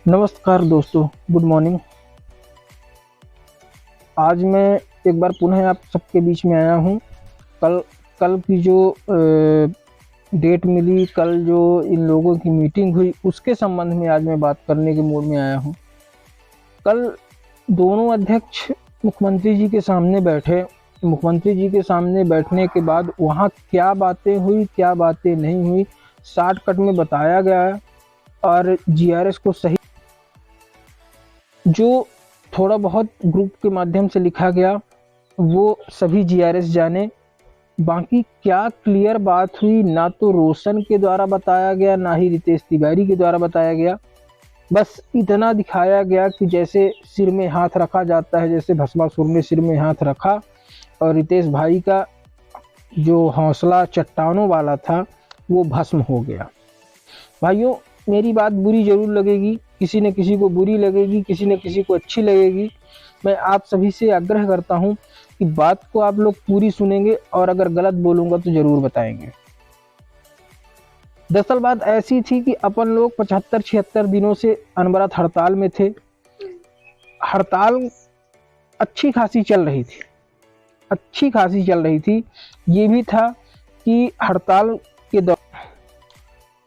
नमस्कार दोस्तों, good morning. आज मैं एक बार पुनः आप सबके बीच में आया हूँ। कल कल की जो डेट मिली, कल जो इन लोगों की मीटिंग हुई, उसके संबंध में आज मैं बात करने के मूड में आया हूँ। कल दोनों अध्यक्ष मुख्यमंत्री जी के सामने बैठे। मुख्यमंत्री जी के सामने बैठने के बाद वहाँ क्या बातें हुई, क्या बातें नहीं हुई, शॉर्टकट में बताया गया। और जीआरएस को सही जो थोड़ा बहुत ग्रुप के माध्यम से लिखा गया वो सभी जीआरएस जाने। बाकी क्या क्लियर बात हुई, ना तो रोशन के द्वारा बताया गया, ना ही रितेश तिवारी के द्वारा बताया गया। बस इतना दिखाया गया कि जैसे सिर में हाथ रखा जाता है, जैसे भस्मासुर ने सिर में हाथ रखा और रितेश भाई का जो हौसला चट्टानों वाला था वो भस्म हो गया। भाइयों, मेरी बात बुरी जरूर लगेगी, किसी न किसी को बुरी लगेगी, किसी न किसी को अच्छी लगेगी। मैं आप सभी से आग्रह करता हूं कि बात को आप लोग पूरी सुनेंगे और अगर गलत बोलूंगा तो जरूर बताएंगे। दरअसल बात ऐसी थी कि अपन लोग 75-76 दिनों से अनवरत हड़ताल में थे। हड़ताल अच्छी खासी चल रही थी, अच्छी खासी चल रही थी। ये भी था कि हड़ताल के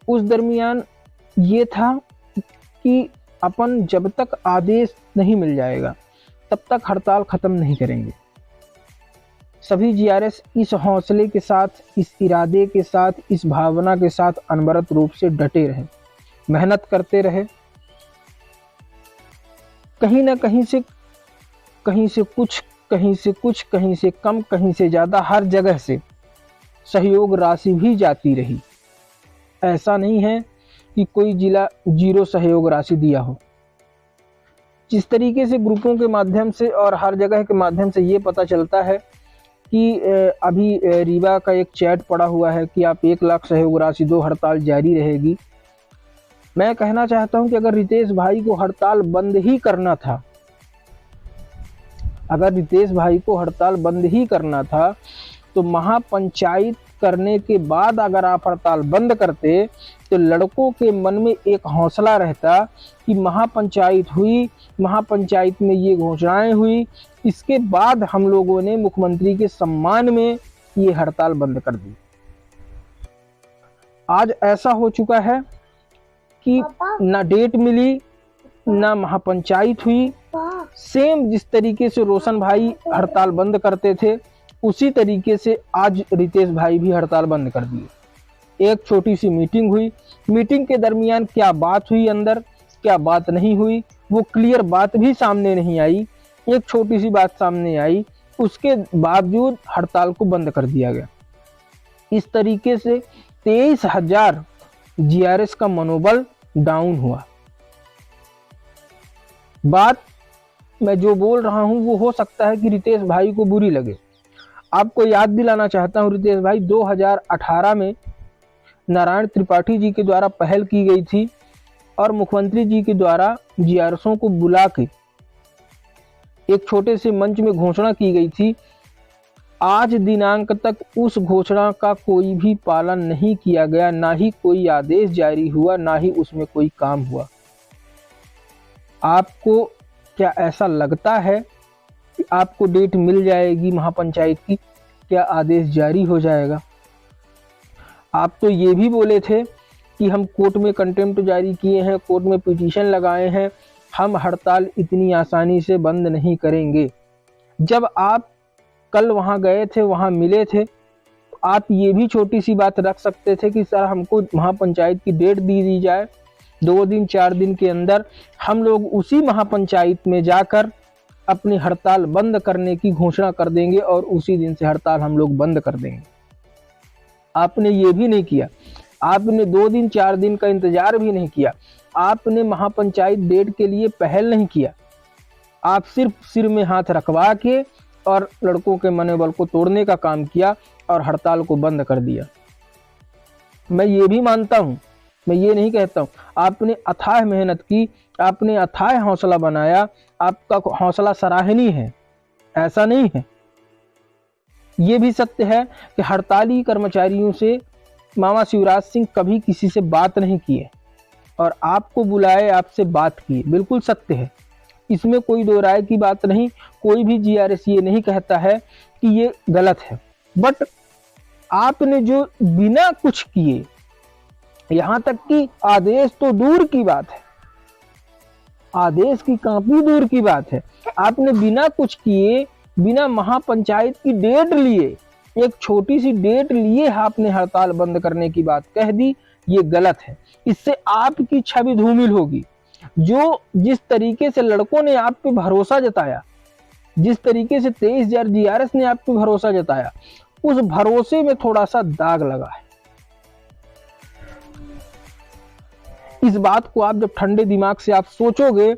उस दरमियान ये था कि अपन जब तक आदेश नहीं मिल जाएगा तब तक हड़ताल खत्म नहीं करेंगे। सभी जीआरएस इस हौसले के साथ, इस इरादे के साथ, इस भावना के साथ अनवरत रूप से डटे रहे, मेहनत करते रहे। कहीं ना कहीं से कुछ, कहीं से कुछ, कहीं से कम, कहीं से ज़्यादा, हर जगह से सहयोग राशि भी जाती रही। ऐसा नहीं है कि कोई जिला जीरो सहयोग राशि दिया हो। जिस तरीके से ग्रुपों के माध्यम से और हर जगह के माध्यम से ये पता चलता है कि अभी रीवा का एक चैट पड़ा हुआ है कि आप 1 लाख सहयोग राशि दो, हड़ताल जारी रहेगी। मैं कहना चाहता हूं कि अगर रितेश भाई को हड़ताल बंद ही करना था, अगर रितेश भाई को हड़ताल बंद ही करना था तो महापंचायत करने के बाद अगर आप हड़ताल बंद करते तो लड़कों के मन में एक हौसला रहता कि महापंचायत हुई, महापंचायत में ये घोषणाएं हुई, इसके बाद हम लोगों ने मुख्यमंत्री के सम्मान में ये हड़ताल बंद कर दी। आज ऐसा हो चुका है कि ना डेट मिली, ना महापंचायत हुई। सेम जिस तरीके से रोशन भाई हड़ताल बंद करते थे उसी तरीके से आज रितेश भाई भी हड़ताल बंद कर दिए। एक छोटी सी मीटिंग हुई, मीटिंग के दरमियान क्या बात हुई अंदर, क्या बात नहीं हुई, वो क्लियर बात भी सामने नहीं आई। एक छोटी सी बात सामने आई, उसके बावजूद हड़ताल को बंद कर दिया गया। इस तरीके से 23,000 जीआरएस का मनोबल डाउन हुआ। बात मैं जो बोल रहा हूं वो हो सकता है कि रितेश भाई को बुरी लगे। आपको याद दिलाना चाहता हूं, रितेश भाई 2018 में नारायण त्रिपाठी जी के द्वारा पहल की गई थी और मुख्यमंत्री जी के द्वारा जीआरएसों को बुला के एक छोटे से मंच में घोषणा की गई थी। आज दिनांक तक उस घोषणा का कोई भी पालन नहीं किया गया, ना ही कोई आदेश जारी हुआ, ना ही उसमें कोई काम हुआ। आपको क्या ऐसा लगता है कि आपको डेट मिल जाएगी महापंचायत की, क्या आदेश जारी हो जाएगा? आप तो ये भी बोले थे कि हम कोर्ट में कंटेम्प्ट जारी किए हैं, कोर्ट में पिटीशन लगाए हैं, हम हड़ताल इतनी आसानी से बंद नहीं करेंगे। जब आप कल वहां गए थे, वहां मिले थे, तो आप ये भी छोटी सी बात रख सकते थे कि सर हमको महापंचायत की डेट दी जाए, 2 दिन 4 दिन के अंदर हम लोग उसी महापंचायत में जाकर अपनी हड़ताल बंद करने की घोषणा कर देंगे और उसी दिन से हड़ताल हम लोग बंद कर देंगे। आपने ये भी नहीं किया, आपने 2 दिन 4 दिन का इंतजार भी नहीं किया, आपने महापंचायत डेट के लिए पहल नहीं किया। आप सिर्फ सिर में हाथ रखवा के और लड़कों के मनोबल को तोड़ने का काम किया और हड़ताल को बंद कर दिया। मैं ये भी मानता हूं, मैं ये नहीं कहता हूं, आपने अथाह मेहनत की, आपने अथाह हौसला बनाया, आपका हौसला सराहनीय है, ऐसा नहीं है। ये भी सत्य है कि हड़ताली कर्मचारियों से मामा शिवराज सिंह कभी किसी से बात नहीं किए और आपको बुलाए, आपसे बात की, बिल्कुल सत्य है, इसमें कोई दो राय की बात नहीं। कोई भी जीआरएस ये नहीं कहता है कि ये गलत है, बट आपने जो बिना कुछ किए, यहां तक कि आदेश तो दूर की बात है, आदेश की कॉपी दूर की बात है, आपने बिना कुछ किए, बिना महापंचायत की डेट लिए, एक छोटी सी डेट लिए आपने हड़ताल बंद करने की बात कह दी, ये गलत है। इससे आपकी छवि धूमिल होगी। जो जिस तरीके से लड़कों ने आप पे भरोसा जताया, जिस तरीके से 23,000 जीआरएस ने आप पे भरोसा जताया, उस भरोसे में थोड़ा सा दाग लगा है। इस बात को आप जब ठंडे दिमाग से आप सोचोगे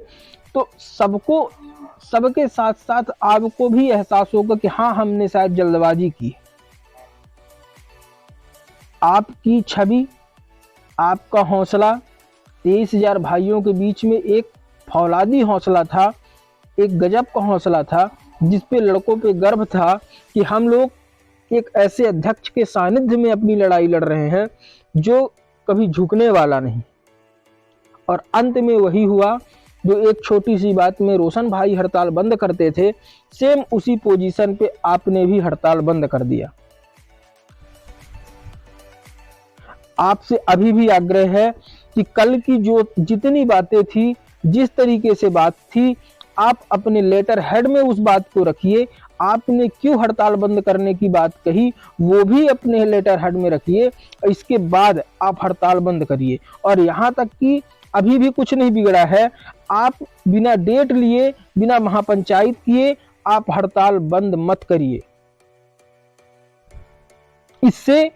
तो सबके साथ साथ आपको भी एहसास होगा कि हाँ, हमने शायद जल्दबाजी की है। आपकी छवि, आपका हौसला 23,000 भाइयों के बीच में एक फौलादी हौसला था, एक गजब का हौसला था, जिस पे लड़कों पे गर्व था कि हम लोग एक ऐसे अध्यक्ष के सानिध्य में अपनी लड़ाई लड़ रहे हैं जो कभी झुकने वाला नहीं। और अंत में वही हुआ जो एक छोटी सी बात में रोशन भाई हड़ताल बंद करते थे, सेम उसी पोजीशन पे आपने भी हड़ताल बंद कर दिया। आपसे अभी भी आग्रह है कि कल की जो जितनी बातें थी, जिस तरीके से बात थी, आप अपने लेटर हेड में उस बात को रखिए। आपने क्यों हड़ताल बंद करने की बात कही, वो भी अपने लेटर हेड में रखिए। इसके बाद आप हड़ताल बंद करिए। और यहाँ तक कि अभी भी कुछ नहीं बिगड़ा है, आप बिना डेट लिए, बिना महापंचायत किए आप हड़ताल बंद मत करिए। इससे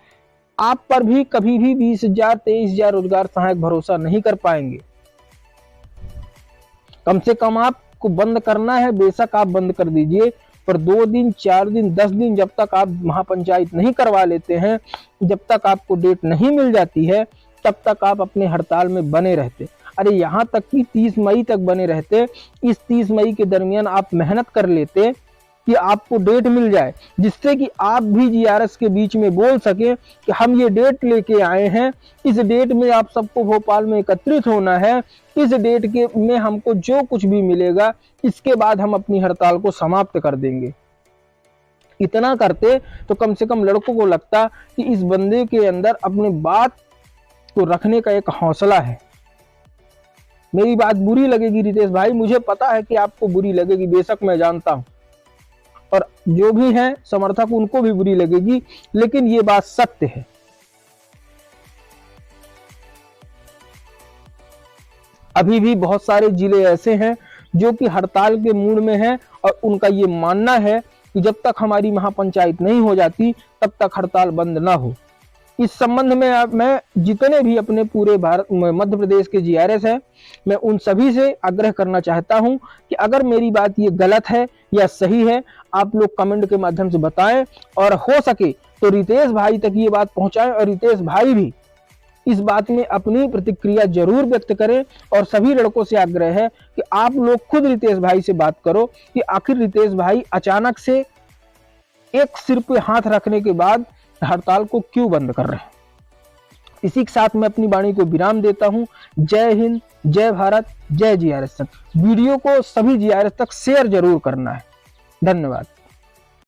आप पर भी कभी भी 20,000 23,000 रोजगार सहायक भरोसा नहीं कर पाएंगे। कम से कम आपको बंद करना है, बेशक आप बंद कर दीजिए, पर 2 दिन 4 दिन 10 दिन जब तक आप महापंचायत नहीं करवा लेते हैं, जब तक आपको डेट नहीं मिल जाती है, तब तक आप अपने हड़ताल में बने रहते। अरे यहाँ तक कि 30 मई तक बने रहते। इस 30 मई के दरमियान आप मेहनत कर लेते कि आपको डेट मिल जाए, जिससे कि आप भी जीआरएस के बीच में बोल सकें कि हम ये डेट लेके आए हैं, इस डेट में आप सबको भोपाल में एकत्रित होना है, इस डेट के में हमको जो कुछ भी मिलेगा, इसके बाद हम अपनी हड़ताल को समाप्त कर देंगे। इतना करते तो कम से कम लड़कों को लगता कि इस बंदे के अंदर अपने बात को रखने का एक हौसला है। मेरी बात बुरी लगेगी रितेश भाई, मुझे पता है कि आपको बुरी लगेगी, बेशक मैं जानता हूं, और जो भी हैं समर्थक उनको भी बुरी लगेगी, लेकिन ये बात सत्य है। अभी भी बहुत सारे जिले ऐसे हैं जो कि हड़ताल के मूड में हैं और उनका ये मानना है कि जब तक हमारी महापंचायत नहीं हो जाती तब तक हड़ताल बंद ना हो। इस संबंध में मैं जितने भी अपने पूरे भारत मध्य प्रदेश के जीआरएस हैं, मैं उन सभी से आग्रह करना चाहता हूं कि अगर मेरी बात ये गलत है या सही है, आप लोग कमेंट के माध्यम से बताएं, और हो सके तो रितेश भाई तक ये बात पहुंचाएं, और रितेश भाई भी इस बात में अपनी प्रतिक्रिया जरूर व्यक्त करें। और सभी लड़कों से आग्रह है कि आप लोग खुद रितेश भाई से बात करो कि आखिर रितेश भाई अचानक से एक सिर पे हाथ रखने के बाद हड़ताल को क्यों बंद कर रहे हैं। इसी के साथ मैं अपनी वाणी को विराम देता हूं। जय हिंद, जय भारत, जय जीआरएस तक। वीडियो को सभी जीआरएस तक शेयर जरूर करना है। धन्यवाद।